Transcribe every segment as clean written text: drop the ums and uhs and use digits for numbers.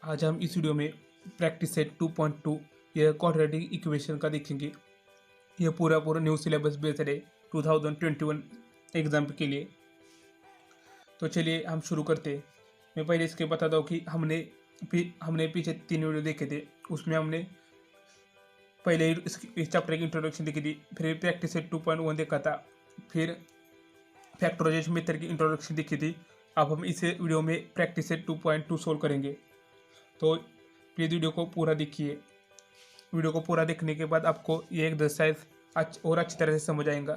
आज हम इस वीडियो में प्रैक्टिस सेट 2.2 यह क्वाड्रेटिक इक्वेशन का देखेंगे। यह पूरा न्यू सिलेबस बेस्ड है 2021 एग्जाम के लिए। तो चलिए हम शुरू करते हैं। मैं पहले इसके बताता हूँ कि हमने पीछे 3 वीडियो देखे थे। उसमें हमने पहले इस चैप्टर की इंट्रोडक्शन देखी थी, फिर प्रैक्टिस सेट 2.1 देखा था, फिर फैक्टराइजेशन मेथड की इंट्रोडक्शन देखी थी। अब हम इस वीडियो में प्रैक्टिस सेट 2.2 सोल्व करेंगे। तो प्लीज़ वीडियो को पूरा देखिए। वीडियो को पूरा देखने के बाद आपको ये एक्सरसाइज और अच्छी तरह से समझ आएगा,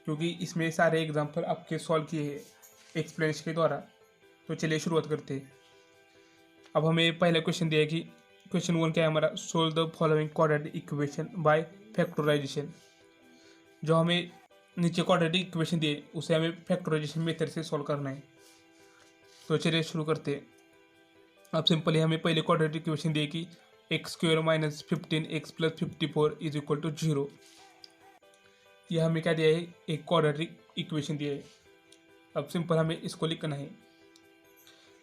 क्योंकि इसमें सारे एग्जाम्पल आपके सॉल्व किए हैं एक्सप्लेनेशन के द्वारा। तो चलिए शुरुआत करते हैं। अब हमें पहला क्वेश्चन दिया है कि क्वेश्चन 1 क्या है हमारा, solve the following quadratic equation by factorisation. जो हमें नीचे क्वाड्रेटिक इक्वेशन दिए उसे हमें फैक्टराइजेशन मेथड से सॉल्व करना है। तो चलिए शुरू करते हैं। अब सिंपली हमें पहले क्वाड्रेटिक इक्वेशन दिए कि x² minus 15x plus 54 is equal to 0। यह हमें क्या दिया है, एक क्वाड्रेटिक इक्वेशन दिया है। अब सिंपल हमें इसको लिखना है।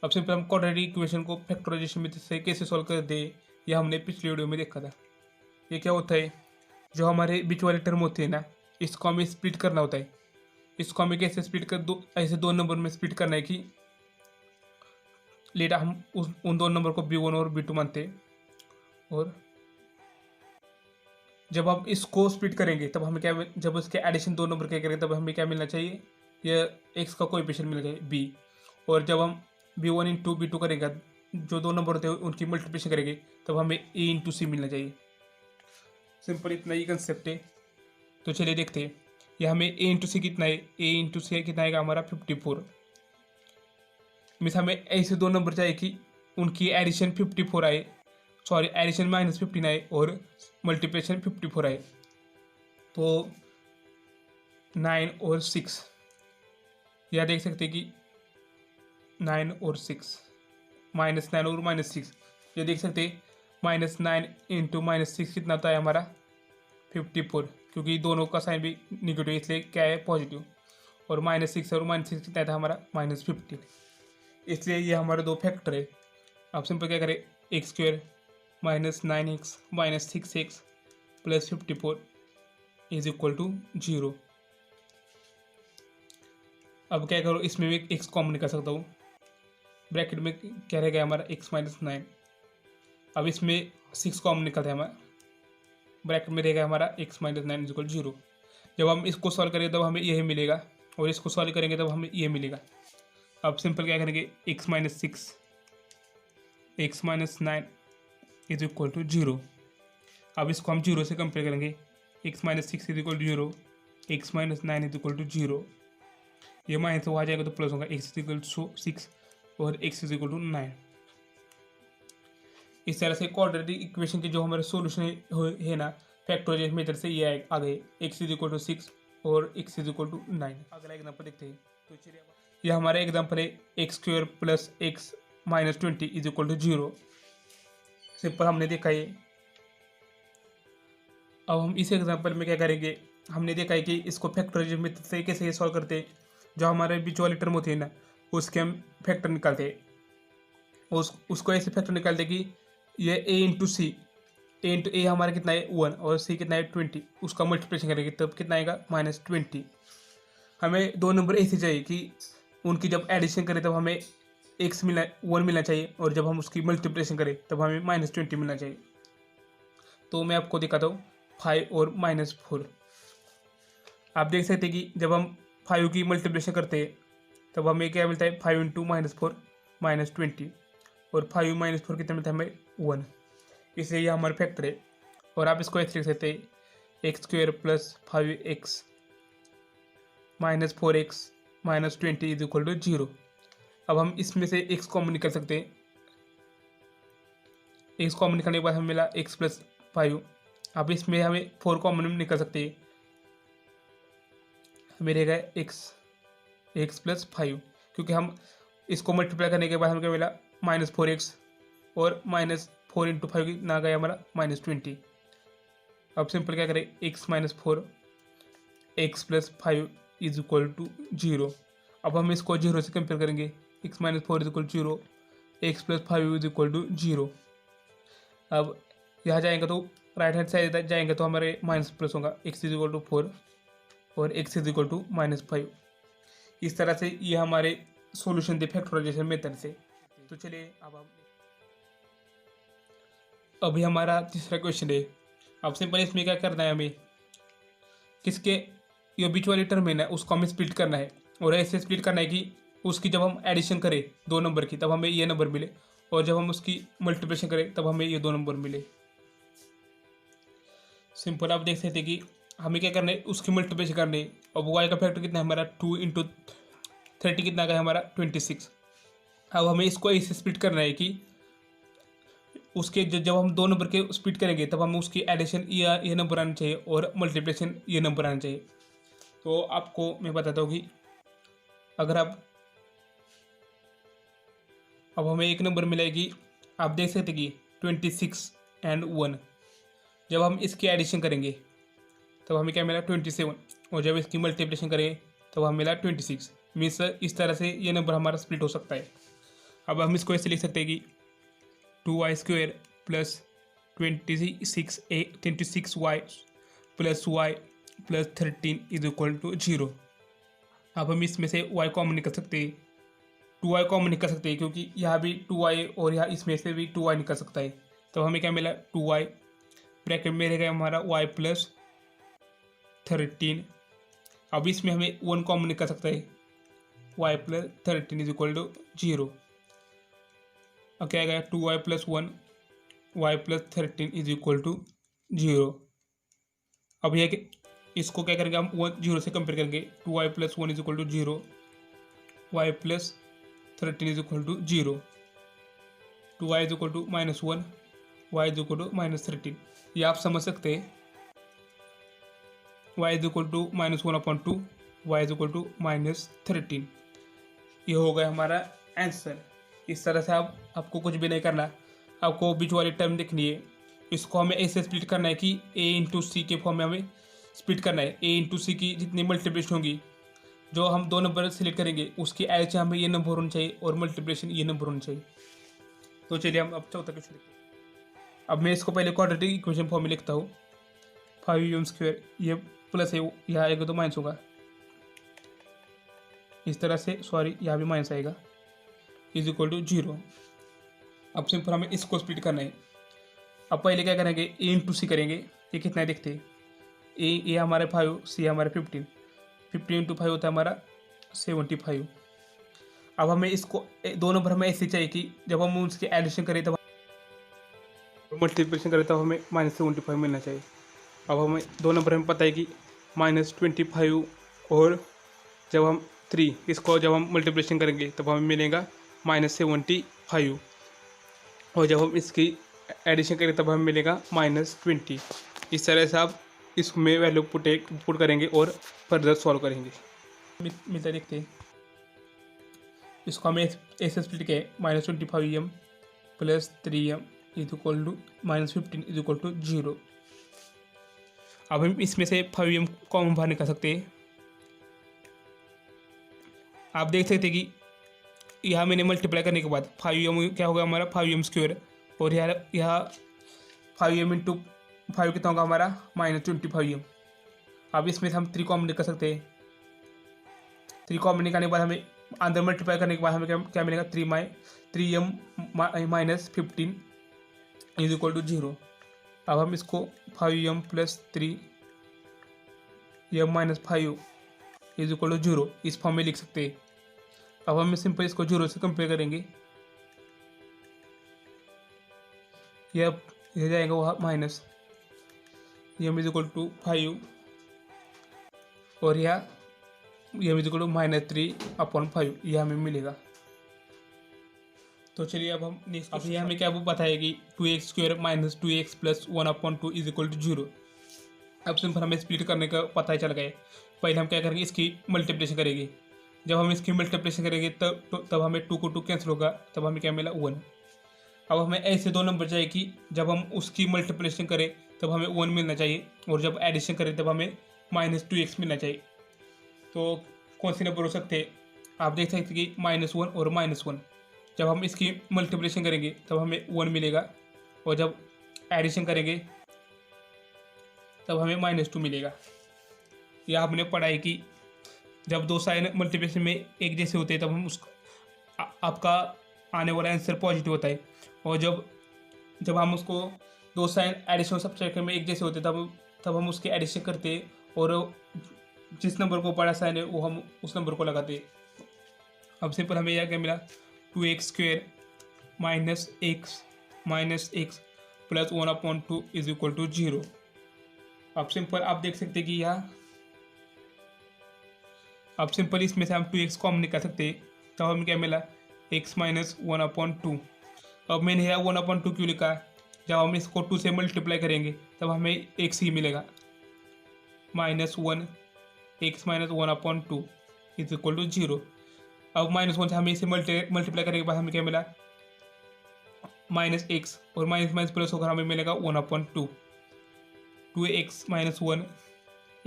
अब सिंपल हम क्वाड्रेटिक इक्वेशन को फैक्टराइजेशन मेथड से कैसे सॉल्व कर दे, यह हमने पिछले वीडियो में देखा था। ये क्या होता है, जो हमारे बीच वाले टर्म होते हैं ना, इसको हमें स्प्लिट करना होता है। इसको हमें कैसे स्प्लिट कर ऐसे 2 नंबर में स्प्लिट करना है कि लेटा हम उन 2 नंबर को B1 और B2 मानते हैं, और जब हम इसको स्प्लिट करेंगे तब हमें क्या, जब उसके एडिशन 2 नंबर के करेंगे तब हमें क्या मिलना चाहिए, यह x का कोएफिशिएंट मिलना चाहिए b। और जब हम B1 इंटू B2 करेंगे, जो 2 नंबर होते हैं उनकी मल्टीप्लिकेशन करेंगे, तब हमें a इंटू सी मिलना चाहिए। सिंपल इतना ही कंसेप्ट है। तो चलिए देखते हैं। यह हमें a इंटू सी कितना है, a इंटू सी कितना आएगा हमारा 54। मीन्स हमें ऐसे 2 नंबर चाहिए कि उनकी एडिशन 54 आए, सॉरी एडिशन -15 आए और मल्टीप्लिकेशन 54 आए। तो 9 और 6, यह देख सकते हैं कि 9 और 6, -9 और -6, ये देख सकते हैं। -9 इंटू -6 कितना होता है हमारा 54, क्योंकि दोनों का साइन भी निगेटिव, इसलिए क्या है पॉजिटिव। और -6 और -6 कितना था हमारा -15, इसलिए ये हमारे 2 फैक्टर है। अब सिंपल क्या करें, x² minus 9x minus 6x plus 54 is equal to 0। अब क्या करो, इसमें भी x कॉमन निकाल सकता हूँ। ब्रैकेट में क्या रहेगा हमारा x माइनस 9। अब इसमें 6 कॉमन निकलता है हमारा, ब्रैकेट में रहेगा हमारा x माइनस 9 इज इक्वल 0। जब हम इसको सॉल्व करेंगे तब हमें यही मिलेगा, और इसको सॉल्व करेंगे तब हमें ये मिलेगा। अब सिंपल क्या करेंगे, x minus 6 x minus 9 is equal to 0। अब इसको हम 0 से कंपेयर करेंगे, x minus 6 is equal to 0, x minus 9 is equal to 0। ये माइनस हो जाएगा तो प्लस होगा, x इज इक्वल टू 6 और x इज इक्वल टू 9। इस तरह से क्वाड्रेटिक इक्वेशन के जो हमारे सोल्यूशन है ना फैक्टराइजेशन मेथड से, ये आ गए x इज इक्वल टू 6 और x इज इक्वल टू 9। अगला एग्जाम्पल देखते हैं। तो चलिए यह हमारा एग्जाम्पल है x² plus x minus 20 is equal to 0। Simple हमने देखा है। अब हम इस एग्जांपल में क्या करेंगे, हमने देखा है कि इसको फैक्टराइजेशन मेथड से कैसे सॉल्व करते हैं। जो हमारे बीच वाले टर्म होते हैं ना, उसके हम फैक्टर निकालते हैं। उसको ऐसे फैक्टर निकालते हैं कि ये a into C, a into A हमारा कितना है 1 और c कितना है 20, उसका मल्टीप्लिकेशन करेंगे तब कितना आएगा -20। हमें 2 नंबर ऐसे चाहिए कि उनकी जब एडिशन करें तब हमें 1 मिलना चाहिए, और जब हम उसकी मल्टीप्लिकेशन करें तब हमें -20 मिलना चाहिए। तो मैं आपको दिखाता हूँ 5 और -4। आप देख सकते हैं कि जब हम 5 की मल्टीप्लिकेशन करते हैं तब हमें क्या मिलता है, 5 इंटू -4 -20, और 5 -4 कितना मिलता है हमें 1। इसलिए यह हमारा फैक्टर है। और आप इसको ऐसे लिख सकते हैं, x² plus 5x minus 4x minus 20 is equal to 0। अब हम इसमें से x कॉमन निकल सकते हैं। x कॉमन निकालने के बाद हमें मिला x प्लस 5। अब इसमें हमें 4 कॉमन निकल सकते हैं, हमें रहेगा x प्लस 5, क्योंकि हम इसको मल्टीप्लाई करने के बाद हमें क्या मिला -4x, और -4 इंटू 5 ना गया हमारा -20। अब सिंपल क्या करें, x minus 4 x plus 5 is equal to 0। अब हम इसको 0 से कंपेयर करेंगे, x minus 4 is equal 0, x plus 5 is equal to 0। अब यहाँ जाएंगे तो राइट हैंड साइड जाएंगे तो हमारे माइनस प्लस होगा, एक्स इज इक्वल टू 4 और एक्स इज इक्वल टू -5। इस तरह से ये हमारे सॉल्यूशन थे फैक्टराइजेशन मेथड से। तो चलिए अब हम अभी हमारा तीसरा क्वेश्चन है। अब सिंपल इसमें क्या करना है, हमें किसके ये बीच वाली टर्म है ना उसको हमें स्प्लिट करना है, और ऐसे स्प्लिट करना है कि उसकी जब हम एडिशन करें दो नंबर की तब हमें ये नंबर मिले, और जब हम उसकी मल्टीप्लिकेशन करें तब हमें ये दो नंबर मिले। सिंपल आप देख सकते हैं कि हमें क्या करना है, उसकी मल्टीप्लिकेशन करनी है। अब वाई का फैक्टर कितना है हमारा 2 × 30 कितना का है हमारा 26। अब हमें इसको ऐसे स्प्लिट करना है कि उसके जब हम दो नंबर के स्प्लिट करेंगे तब हमें उसकी एडिशन ये नंबर आना चाहिए और मल्टीप्लिकेशन ये नंबर आना चाहिए। तो आपको मैं बताता हूँ कि अगर अब हमें एक नंबर मिलेगी, आप देख सकते कि 26 और 1, जब हम इसकी एडिशन करेंगे तब हमें क्या मिला 27, और जब इसकी मल्टीप्लिकेशन करेंगे तब हमें मिला 26। मीन्स इस तरह से ये नंबर हमारा स्प्लिट हो सकता है। अब हम इसको ऐसे लिख सकते हैं कि 2y² plus 26y plus y plus 13 is equal to 0। अब हम इसमें से y कॉमन निकल सकते हैं, 2y कॉमन निकल सकते हैं क्योंकि यहाँ भी 2y और यहाँ इसमें से भी 2y निकल सकता है। तो हमें क्या मिला 2y, ब्रैकेट में रहेगा हमारा y प्लस 13। अब इसमें हमें 1 कॉमन निकल सकता है, y plus 13 is equal to 0। अब क्या आएगा 2y plus 1 y plus 13 is equal to 0। अब यह इसको क्या करेंगे हम 0 से कंपेयर करेंगे, 2y plus 1 is equal to 0, y plus 13 is equal to 0, 2y is equal to -1, y is equal to -13। ये आप समझ सकते हैं, y is equal to -1/2, y is equal to -13। ये हो गया हमारा आंसर। इस तरह से आपको कुछ भी नहीं करना, आपको बीच वाली टर्म लिखनी है। इसको हमें ऐसे स्प्लिट करना है कि a × c के फॉर्म में हमें स्प्लिट करना है। a × c की जितनी मल्टीप्लिकेशन होगी, जो हम दो नंबर सेलेक्ट करेंगे उसकी एच हमें ये नंबर होना चाहिए और मल्टीप्लिकेशन ये नंबर होना चाहिए। तो चलिए हम अब चौथा क्वेश्चन लिखते हैं। अब मैं इसको पहले क्वाड्रेटिक इक्वेशन फॉर्म में लिखता हूँ। 5m², ये प्लस है, यहाँ आएगा तो माइनस होगा, इस तरह से, सॉरी यहाँ भी माइनस आएगा, इज इक्वल टू 0। अब सिंपल हमें इसको स्प्लिट करना है। अब पहले क्या करेंगे, a × c करेंगे। ये कितना है देखते हैं, ए हमारे 5, सी हमारे 15 × 5 होता है हमारा 75। अब हमें इसको दो नंबर हमें ऐसे चाहिए कि जब हम उसके एडिशन करें तब मल्टीप्लिकेशन करें तब हमें -75 मिलना चाहिए। अब हमें दो नंबर हमें पता है कि -25, और जब हम 3 इसको जब हम मल्टीप्लिकेशन करेंगे तब हमें मिलेगा -75, और जब हम इसकी एडिशन करें तब हमें मिलेगा -20। इस तरह से आप इसमें वैल्यू पुट करेंगे और फर्दर सॉल्व करेंगे। मिलता देखते हैं, इसको हमें ऐसे स्प्लिट किया -25m plus 3m is equal to -15 is equal to 0। अब हम इसमें से 5m कॉमन बाहर निकाल सकते हैं। आप देख सकते हैं कि यहाँ मैंने मल्टीप्लाई करने के बाद 5m क्या होगा हमारा 5m², और यहाँ 5m × 5 कितना होगा हमारा -25m। अब इसमें से हम 3 कॉमन निकाल सकते हैं। 3 कॉमन निकालने के बाद हमें अंदर मल्टीप्लाई करने के बाद हमें क्या मिलेगा 3m -15 इज इक्वल टू 0। अब हम इसको 5m plus 3m -5 is equal to 0 इस फॉर्म में लिख सकते हैं। अब हम सिंपल इसको 0 से कंपेयर करेंगे, यह जाएगा वहाँ minus m is equal to 5, और यह m इज इक्वल टू -3/5, यह हमें मिलेगा। तो चलिए अब हम नेक्स्ट, अब ये हमें क्या वो बताएगी 2x² - 2x + 1/2 is equal to 0। अब सिंपल हमें स्प्लिट करने का पता ही चल गया। पहले हम क्या करेंगे, इसकी मल्टीप्लिकेशन करेंगे। जब हम इसकी मल्टीप्लिकेशन करेंगे तब हमें 2 को 2 कैंसिल होगा, तब हमें क्या मिला 1। अब हमें ऐसे दो नंबर चाहिए कि जब हम उसकी मल्टीप्लिकेशन करें तब हमें 1 मिलना चाहिए, और जब एडिशन करें तब हमें -2x मिलना चाहिए। तो कौन से नंबर हो सकते हैं, आप देख सकते हैं कि -1 और -1। जब हम इसकी मल्टीप्लिकेशन करेंगे तब हमें 1 मिलेगा, और जब एडिशन करेंगे तब हमें -2 मिलेगा। यह आपने पढ़ा है कि जब दो साइन मल्टीप्लिकेशन में एक जैसे होते हैं तब हम आपका आने वाला आंसर पॉजिटिव होता है, और जब जब हम उसको दो साइन एडिशन सब्ट्रैक्शन में एक जैसे होते हैं तब हम उसके एडिशन करते हैं, और जिस नंबर को बड़ा साइन है वो हम उस नंबर को लगाते हैं। अब सिंपल हमें यह क्या मिला, 2x² - x plus 1/2 is equal to 0। अब सिंपल आप देख सकते हैं कि यह अब सिंपल इसमें से हम 2x कॉमन निकाल सकते हैं, तब हमें क्या मिला, x - 1/2। अब मैंने यह 1/2 क्यों लिखा, जब हम इसको 2 से मल्टीप्लाई करेंगे तब हमें x ही मिलेगा, -1 x - 1/2 इज इक्वल टू 0। अब -1 से हमें इसे मल्टीप्लाई करने के बाद हमें क्या मिला, -x, और माइनस प्लस होकर हमें मिलेगा 1/2। 2x - 1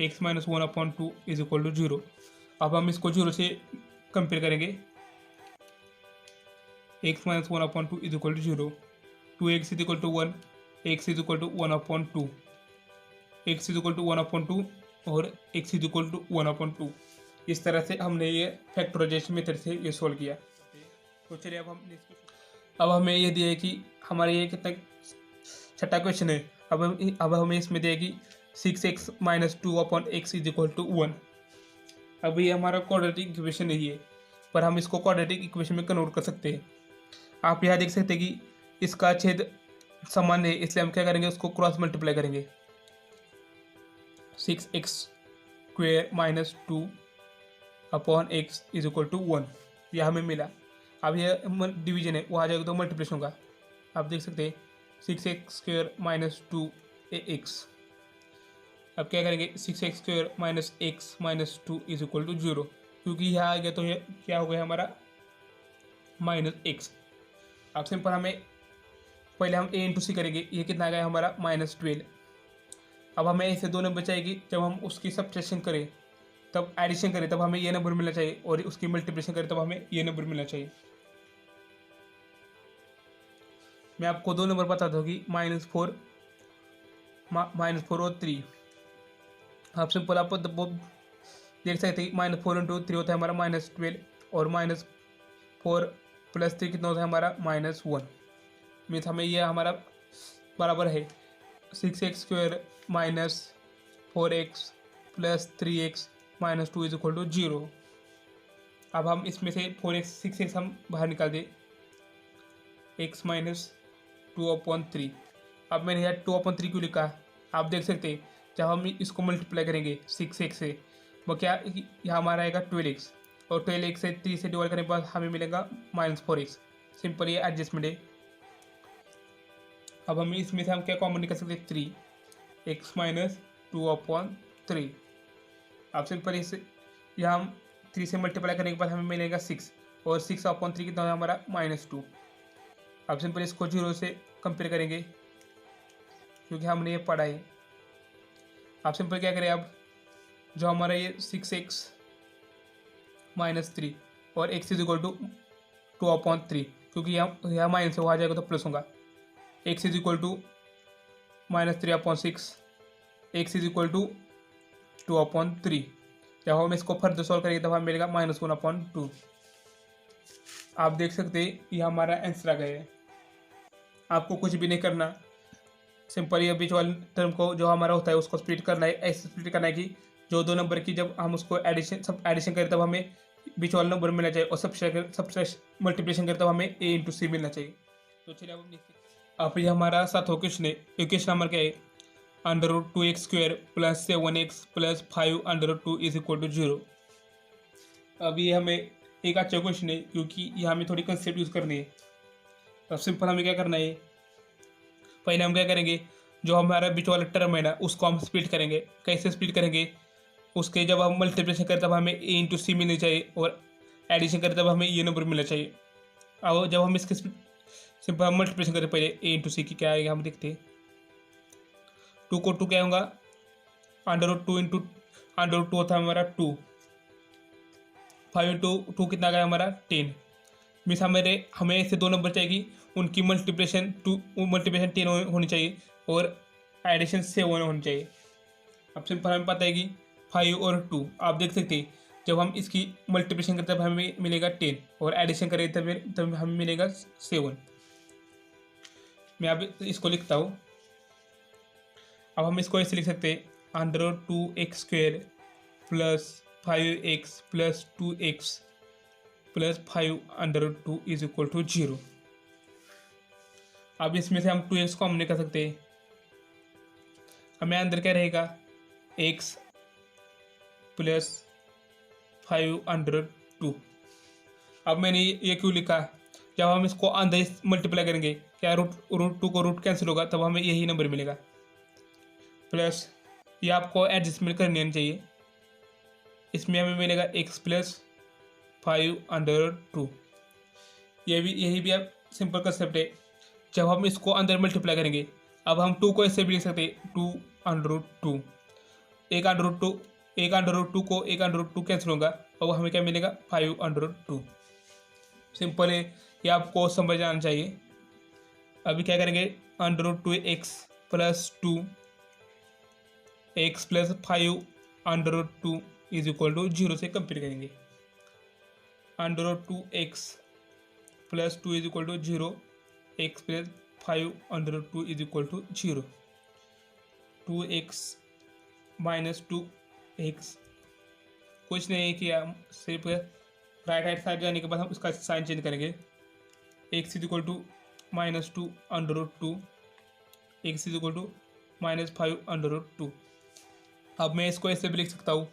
x - 1/2 is equal to 0। अब हम इसको 0 से कंपेयर करेंगे, x - 1/2 is equal to 0, 2x is equal to 1, x is equal to 1/2, x is equal to 1/2 और x इज इक्वल टू 1/2। इस तरह से हमने ये फैक्टराइजेशन मेथड से ये सोल्व किया। तो चलिए अब हमें ये दिया है कि हमारे ये कितना छठा क्वेश्चन है। अब हमें इसमें दिया है कि 6x - 2/x is equal to 1। अब ये हमारा क्वाड्रेटिक इक्वेशन नहीं है, पर हम इसको क्वाड्रेटिक इक्वेशन में कन्वर्ट कर सकते हैं। आप यहाँ देख सकते हैं कि इसका छेद समान है, इसलिए हम क्या करेंगे, उसको क्रॉस मल्टीप्लाई करेंगे। 6x² - 2/x is equal to 1, यह हमें मिला। अब यह डिवीजन है, वो आ जाएगा तो मल्टीप्लिकेशन होगा। आप देख सकते हैं 6x² - 2ax। अब क्या करेंगे, 6x² - x - 2 is equal to 0, क्योंकि यह आ गया तो ये क्या हो गया हमारा -x। अब सिंपल हमें पहले हम a × c करेंगे, ये कितना आ गया हमारा -12। अब हमें ऐसे दो नंबर चाहिए, जब हम उसकी सब्ट्रैक्शन करें तब एडिशन करें तब हमें ये नंबर मिलना चाहिए, और उसकी मल्टीप्लिकेशन करें तब हमें ये नंबर मिलना चाहिए। मैं आपको दो नंबर बताता हूँ कि -4 और 3। आप सिंपल आप देख सकते हैं -4 × 3 होता है हमारा -12, और -4 + 3 कितना होता है हमारा -1। मीन्स हमें यह हमारा बराबर है 6x² - 4x + 3x - 2 is equal to 0। अब हम इसमें से 6x हम बाहर निकाल दें, x - 2/3। अब मैंने यहाँ 2/3 क्यों लिखा, आप देख सकते हैं जब हम इसको मल्टीप्लाई करेंगे 6x से, वो क्या यहाँ हमारा आएगा 12x, और 12x से 3 से डिवाइड करने के बाद हमें मिलेगा -4x। सिंपल ये एडजस्टमेंट है। अब हम इसमें से हम क्या कॉमन निकाल सकते हैं, 3x - 2/3। अब सिंपल इस यहाँ हम 3 से मल्टीप्लाई करने के बाद हमें मिलेगा 6, और 6/3 कितना है हमारा -2। अब सिंपल इसको 0 से कंपेयर करेंगे, क्योंकि हमने ये पढ़ा है। आप सिंपल क्या करें, अब जो हमारा ये 6x - 3 और x इज इक्वल टू 2/3, क्योंकि यहाँ माइनस है, वो आ जाएगा तो प्लस होगा। x is equal to -3/6, x is equal to 2/3। जब हम इसको फर्दर सॉल्व करेंगे तब हमें मिलेगा -1/2। आप देख सकते हैं ये हमारा आंसर आ गया है। आपको कुछ भी नहीं करना, सिंपल ये बीच वाले टर्म को जो हमारा होता है उसको स्प्लिट करना है। ऐसे स्प्लिट करना है कि जो दो नंबर की जब हम उसको एडिशन करें तब हमें बीच वाला नंबर मिलना चाहिए, और सब्ट्रैक्शन मल्टीप्लिकेशन करें तब हमें a × c मिलना चाहिए। तो चलिए अब ये हमारा सातवां क्वेश्चन है। क्वेश्चन नंबर क्या है, √2x² + 7x + 5√2 is equal to 0। अब ये हमें एक अच्छा क्वेश्चन है, क्योंकि ये हमें थोड़ी कंसेप्ट यूज़ करनी है। अब सिंपल हमें क्या करना है, पहले हम क्या करेंगे, जो हमारा बीच वाला टर्म है ना उसको हम स्प्लिट करेंगे। कैसे स्प्लिट करेंगे, उसके जब हम मल्टीप्लिकेशन करें तब हमें a × c मिलनी चाहिए, और एडिशन करें तब हमें ये नंबर मिलना चाहिए। अब जब हम इसके सिंपल हम मल्टीप्लिकेशन करें, पहले a × c की क्या आएगा हम देखते हैं। 2 को 2 क्या होगा, √2 × √2 होता है हमारा 2। 5 × 2 कितना गया हमारा 10। मीन्स हमें ऐसे दो नंबर चाहिए, उनकी मल्टीप्लिकेशन 10 होनी चाहिए और एडिशन 7 होनी चाहिए। अब सिंपल हमें पता है कि 5 और 2, आप देख सकते हैं जब हम इसकी मल्टीप्लिकेशन करते हैं तब हमें मिलेगा 10 और एडिशन करें तब हमें मिलेगा 7। मैं अब इसको लिखता हूँ। अब हम इसको ऐसे लिख सकते हैं, √2x² plus 5x plus 2x plus 5 √2 = 0। अब इसमें से हम 2x को हम निकाल सकते हैं। हमें अंदर क्या रहेगा, x प्लस 5 √2। अब मैंने ये क्यों लिखा, जब हम इसको अंदर मल्टीप्लाई करेंगे क्या रूट 2 को रूट कैंसिल होगा, तब हमें यही नंबर मिलेगा। प्लस ये आपको एडजस्टमेंट करनी आनी चाहिए, इसमें हमें मिलेगा x प्लस 5 √2। यही भी आप सिंपल कंसेप्ट है। जब हम इसको अंदर मल्टीप्लाई करेंगे, अब हम 2 को ऐसे भी लिख सकते हैं, 2 √2। एक √2 को एक √2 कैंसिल होगा और हमें क्या मिलेगा, 5 √2। सिंपल है, ये आपको समझ आना चाहिए। अभी क्या करेंगे, √2x प्लस 2x प्लस 5 √2 = 0 से कंपेयर करेंगे। √2x plus 2 = 0, x plus 5 √2 = 0। 2x minus 2x कुछ नहीं किया, सिर्फ राइट हैंड साइड जाने के बाद हम उसका साइन चेंज करेंगे। x = -2 √2, x = -5 √2। अब मैं इसको ऐसे भी लिख सकता हूँ,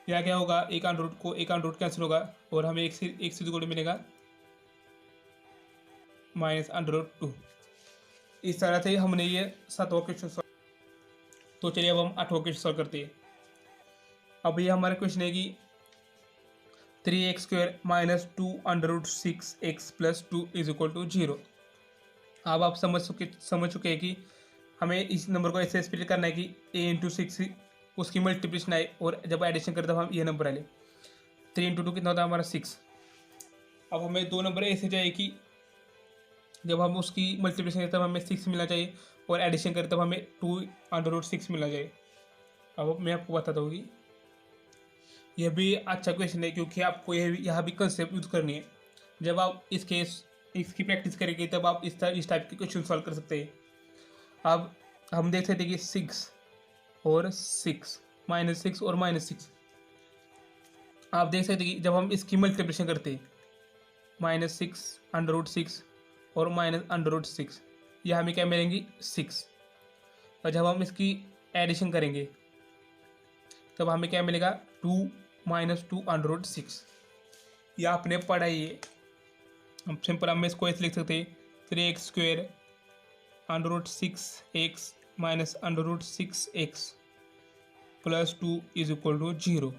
या क्या होगा, एक √2 कैंसिल होगा और हमें x = मिलेगा -√2। इस तरह से हमने ये 7वां क्वेश्चन सॉल्व। तो चलिए अब हम 8वां क्वेश्चन सॉल्व करते हैं। अब ये हमारा क्वेश्चन है कि 3x² माइनस 2 √6x प्लस 2 = 0। अब आप समझ चुके हैं कि हमें इस नंबर को ऐसे स्प्लिट करना है कि a × 6 उसकी मल्टीप्लिकेशन आए और जब एडिशन करें तब हम ये नंबर आए। 3 × 2 कितना होता है हमारा 6। अब हमें दो नंबर ऐसे चाहिए कि जब हम उसकी मल्टीप्लिकेशन करें तब हमें 6 मिलना चाहिए और एडिशन करें तब हमें 2 √6 मिलना चाहिए। अब मैं आपको बताता हूँ कि यह भी अच्छा क्वेश्चन है, क्योंकि आपको यहाँ भी कंसेप्ट यूज करनी है। जब आप इसकी प्रैक्टिस करेंगे तब आप इस टाइप के क्वेश्चन सॉल्व कर सकते हैं। अब हम देख सकते हैं कि 6 और 6 -6 और -6, आप देख सकते हैं कि जब हम इसकी मल्टीप्लिकेशन करते हैं -6 √6 और -√6, यह हमें क्या मिलेंगी, 6। और जब हम इसकी एडिशन करेंगे तब हमें क्या मिलेगा, 2 -2 √6। यह आपने पढ़ा ही है। हम सिंपल हम इसको ऐसे लिख सकते हैं, 3x² √6x minus √6x plus 2 = 0।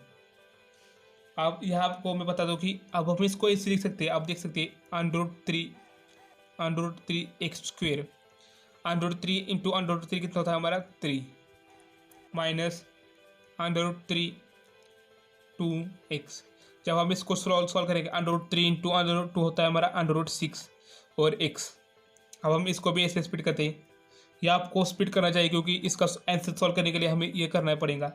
अब यह आपको मैं बता दूं कि अब हम इसको ऐसे लिख सकते हैं, आप देख सकते हैं √3x²। √3 इंटू √3 कितना होता है हमारा, 3 माइनस √3 2x। जब हम इसको सॉल्व करेंगे, √3 इंटू √2 होता है हमारा √6 और x। अब हम इसको भी ऐसे स्प्लिट करते हैं, या आपको स्प्लिट करना चाहिए क्योंकि इसका आंसर सॉल्व करने के लिए हमें ये करना पड़ेगा।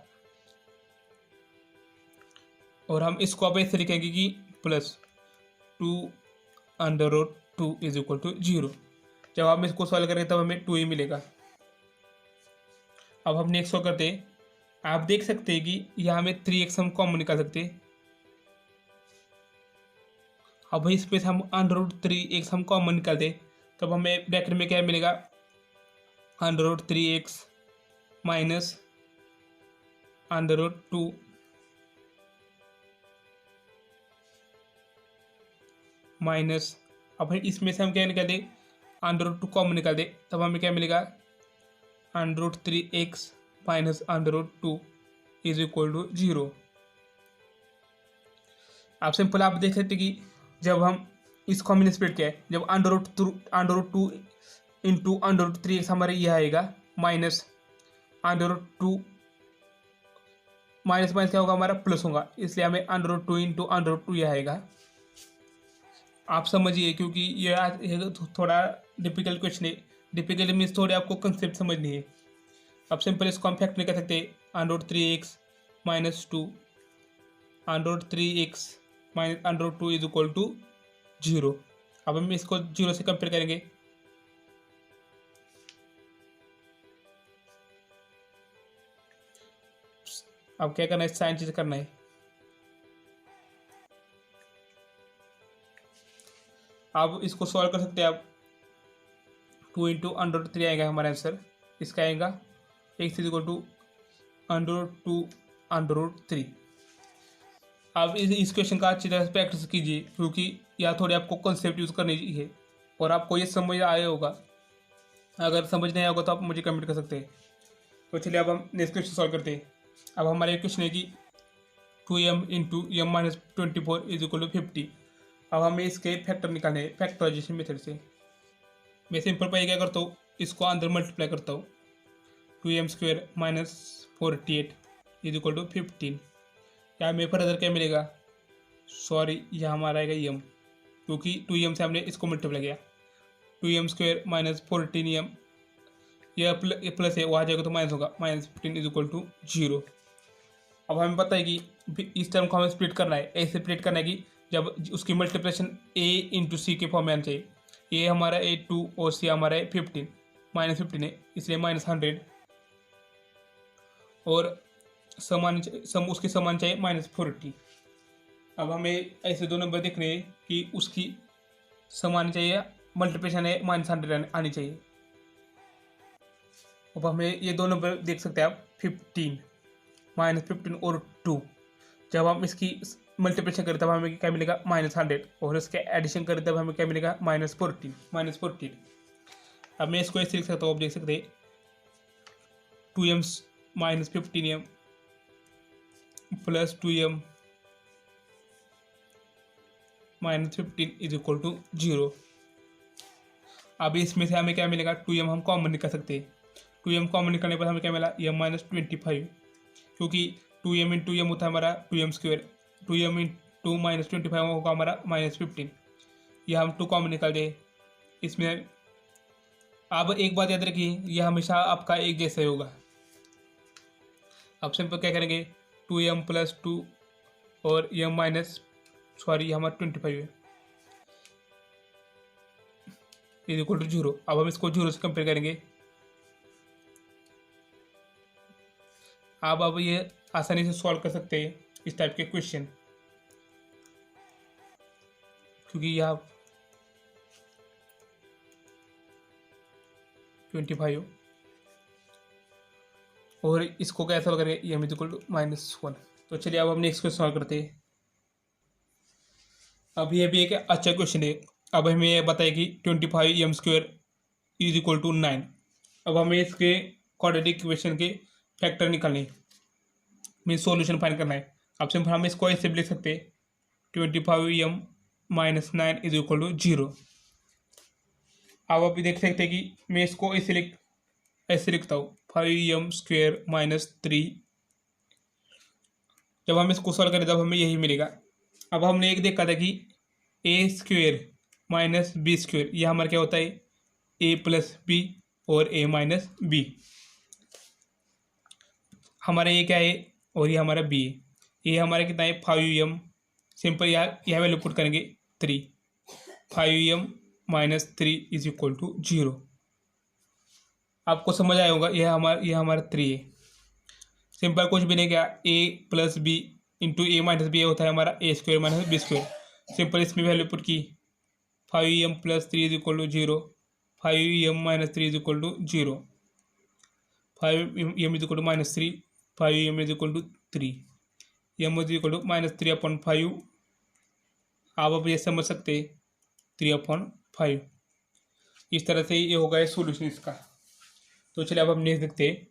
और हम इसको अब ऐसे लिखेंगे कि प्लस 2 √2 = 0। जब हम इसको सॉल्व करेंगे तब हमें 2 ही मिलेगा। अब हम नेक्स्ट सॉल्व करते हैं। आप देख सकते हैं कि यहाँ में 3x हम कॉमन निकाल सकते हैं। अब इसमें से हम √3x हम कॉमन निकालते हैं, तब हमें ब्रैकेट में क्या मिलेगा, √3x माइनस √2 माइनस, अब इसमें से हम क्या निकाल दें, √2 कॉमन निकाल दें, तब हमें क्या मिलेगा, √3x माइनस √2 = 0। आप सिंपल आप देख सकते कि जब हम इसको हमने स्प्लिट किया है, जब √2 इंटू √3x हमारे ये आएगा, माइनस √2 माइनस माइनस क्या होगा हमारा प्लस होगा, इसलिए हमें under root 2 into under root 2 यह आएगा। आप समझिए क्योंकि ये थोड़ा डिफिकल्ट क्वेश्चन है। डिफिकल्ट मीन्स थोड़े आपको कंसेप्ट समझनी है। अब सिंपल इसको हम फैक्ट नहीं कर सकते। Under root 3x minus 2 under root 3x minus under root 2 is equal to 0। अब हम इसको 0 से कंपेयर करेंगे। अब क्या करना है, साइन चीज करना है। अब इसको सॉल्व कर सकते हैं आप। 2 इंटू अंडर रूट 3 आएगा हमारा आंसर। इसका आएगा x is equal to under root 2 under root 3। अब इस क्वेश्चन का अच्छी तरह से प्रैक्टिस कीजिए क्योंकि यह थोड़े आपको कॉन्सेप्ट यूज़ करनी चाहिए और आपको ये समझ आया होगा। अगर समझ नहीं आया होगा तो आप मुझे कमेंट कर सकते हैं। तो चलिए अब हम नेक्स्ट क्वेश्चन सॉल्व करते हैं। अब हमारे क्वेश्चन है कि 2m into m minus 24 is equal to 50। अब हमें इसके फैक्टर निकालने हैं फैक्टराइजेशन मेथड से। मैं सिंपल पर क्या करता हूँ, इसको अंदर मल्टीप्लाई करता हूँ। 2m² minus 48 is equal to 15। क्या हमें फर्दर क्या मिलेगा, सॉरी यह हमारा आएगा एम, क्योंकि 2m से हमने इसको मल्टीप्लाई किया। 2m² माइनस 14m, यह प्लस है, वहाँ जाएगा तो माइनस होगा, माइनस 15 इज इक्वल टू 0। अब हमें पता है कि इस टर्म को हमें स्प्लिट करना है। ऐसे स्प्लिट करना है कि जब उसकी मल्टीप्लिकेशन a इंटू सी के फॉर्म में आना चाहिए। ए हमारा है 2 और सी हमारा है 15, माइनस 15 है इसलिए माइनस 100 और सम उसके समान चाहिए माइनस 40। अब हमें ऐसे दो नंबर देखने हैं कि उसकी समान चाहिए, मल्टीप्लिकेशन है माइनस 100 आनी चाहिए। अब हमें ये दो नंबर देख सकते हैं आप, 15 माइनस 15 और 2। जब हम इसकी मल्टीप्लिकेशन करें तब हमें क्या मिलेगा, -100 और इसके एडिशन करें तब हमें क्या मिलेगा, -14। अब मैं इसको ऐसे लिख सकता हूँ, आप देख सकते हैं 2m minus 15m plus 2m minus 15 is equal to 0। अब इसमें से हमें क्या मिलेगा, 2m हम कॉमन निकाल सकते हैं। 2m कॉमन निकालने पर हमें क्या मिला, m माइनस 25, क्योंकि 2m इंटू एम होता है हमारा 2m²। 2m इंटू माइनस 25 होगा हमारा -15। यह हम 2 कॉमन निकाल दे इसमें। अब एक बात याद रखिए, यह हमेशा आपका एक जैसा ही होगा। अब सिंपल क्या करेंगे, 2m प्लस 2 और m माइनस, सॉरी हमारा 25 है, इज इक्वल टू 0। अब हम इसको 0 से कंपेयर करेंगे। अब ये आसानी से सॉल्व कर सकते हैं इस टाइप के क्वेश्चन, क्योंकि यह 25 और इसको क्या सॉल्व करेंगे, एम इज इक्वल टू -1। तो चलिए अब हम नेक्स्ट क्वेश्चन सॉल्व करते हैं। अब ये भी एक अच्छा क्वेश्चन है। अब हमें ये बताए कि 25m² इज इक्वल टू 9। अब हमें इसके क्वाड्रेटिक इक्वेशन के फैक्टर निकालने, मीन सॉल्यूशन फाइंड करना है। अब सिंपल हम इसको ऐसे भी लिख सकते हैं, 25m minus 9 is equal to 0। अब आप देख सकते हैं कि मैं इसको ऐसे लिखता हूँ, 5m² माइनस 3। जब हम इसको सॉल्व करें तब हमें यही मिलेगा। अब हमने एक देखा था कि a² माइनस b², यह हमारा क्या होता है, a प्लस बी और a माइनस बी। हमारा ये क्या है और ये हमारा b है। ये हमारा कितना है, 5m, सिंपल यह वैल्यू पुट करेंगे 3। 5m minus 3 is equal to 0। आपको समझ आया होगा, यह हमारा 3 है। सिंपल कुछ भी नहीं किया, a plus b into a minus b होता है हमारा a² माइनस b²। सिंपल इसमें वैल्यू पुट की, 5m plus 3 is equal to 0, 5m minus 3 is equal to 0, 5m is equal to -3, 5m is equal to 3, m is equal to -3/5। आप ये समझ सकते हैं 3/5। इस तरह से ये होगा सोल्यूशन इसका। तो चलिए अब हम नेक्स्ट देखते हैं।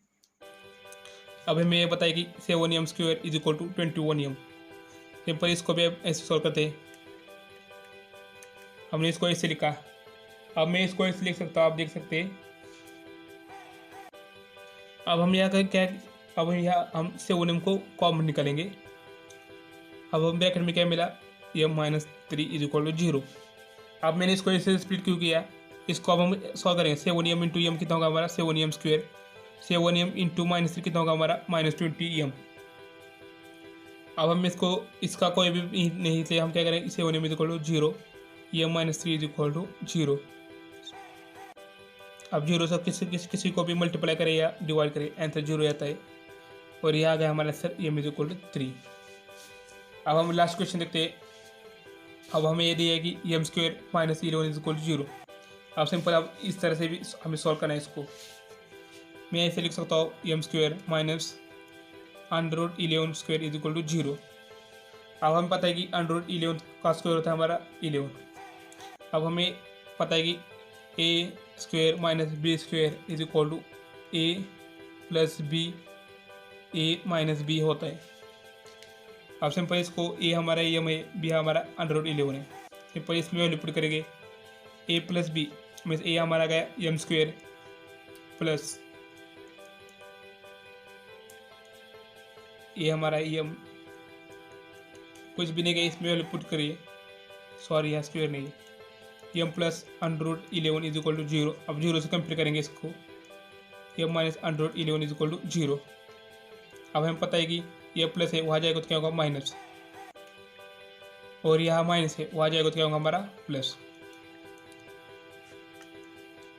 अब हमें ये बताया कि 7m² is equal to 21m। Simple इसको भी ऐसे सॉल्व करते हैं। हमने इसको ऐसे लिखा, अब मैं इसको ऐसे लिख सकता हूँ, आप देख सकते हैं। अब हम यहाँ का क्या, अब यहाँ हम 7m को कॉमन निकालेंगे। अब हम ब्रैकेट में क्या मिला, m minus 3 is equal to 0। अब मैंने इसको ऐसे स्प्लिट क्यों किया, इसको अब हम सॉल्व करेंगे। 7m इंटू एम कितना होगा हमारा 7m square, 7m into minus 3 कितना होगा हमारा -20m। अब हम इसको इसका कोई भी नहीं, इसलिए हम क्या करेंगे 7m is equal to 0, m minus 3 is equal to 0। अब 0 से किसी को भी मल्टीप्लाई करें या डिवाइड करें, आंसर 0 आता है। और ये आ गया हमारा answer m is equal to 3। अब हम लास्ट क्वेश्चन देखते हैं। अब हमें ये दिया है कि m square minus 11 is equal to 0। अब सिंपल, अब इस तरह से भी हमें सॉल्व करना है इसको। मैं ऐसे लिख सकता हूँ m square minus √11 square is equal to 0। अब हमें पता है कि √11 का स्क्वायर होता है हमारा 11। अब हमें पता है कि a square minus b square is equal to a plus b, a minus b होता है। अब सिंपल इसको a हमारा m है, b हमारा √11 है। सिंपल इसमें वैल्यू पुट करेंगे a प्लस b में a हमारा गया m स्क्वेयर प्लस a हमारा m, कुछ भी नहीं गया इसमें वैल्यू पुट करिए, सॉरी यहाँ स्क्वेयर नहीं है, m plus √11 is equal to 0। अब 0 से कंपेयर करेंगे इसको, m minus √11 is equal to 0। अब हमें पता है कि ये प्लस है, वहाँ जाएगा तो क्या होगा माइनस, और यहाँ माइनस है, वहाँ जाएगा तो क्या होगा हमारा प्लस।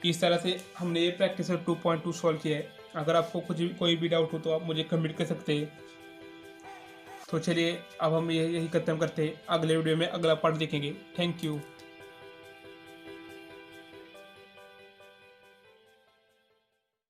इस तरह से हमने ये प्रैक्टिस 2.2 सॉल्व किया है। अगर आपको कुछ भी कोई भी डाउट हो तो आप मुझे कमेंट कर सकते हैं। तो चलिए अब हम यही खत्म करते हैं, अगले वीडियो में अगला पार्ट देखेंगे। Thank you.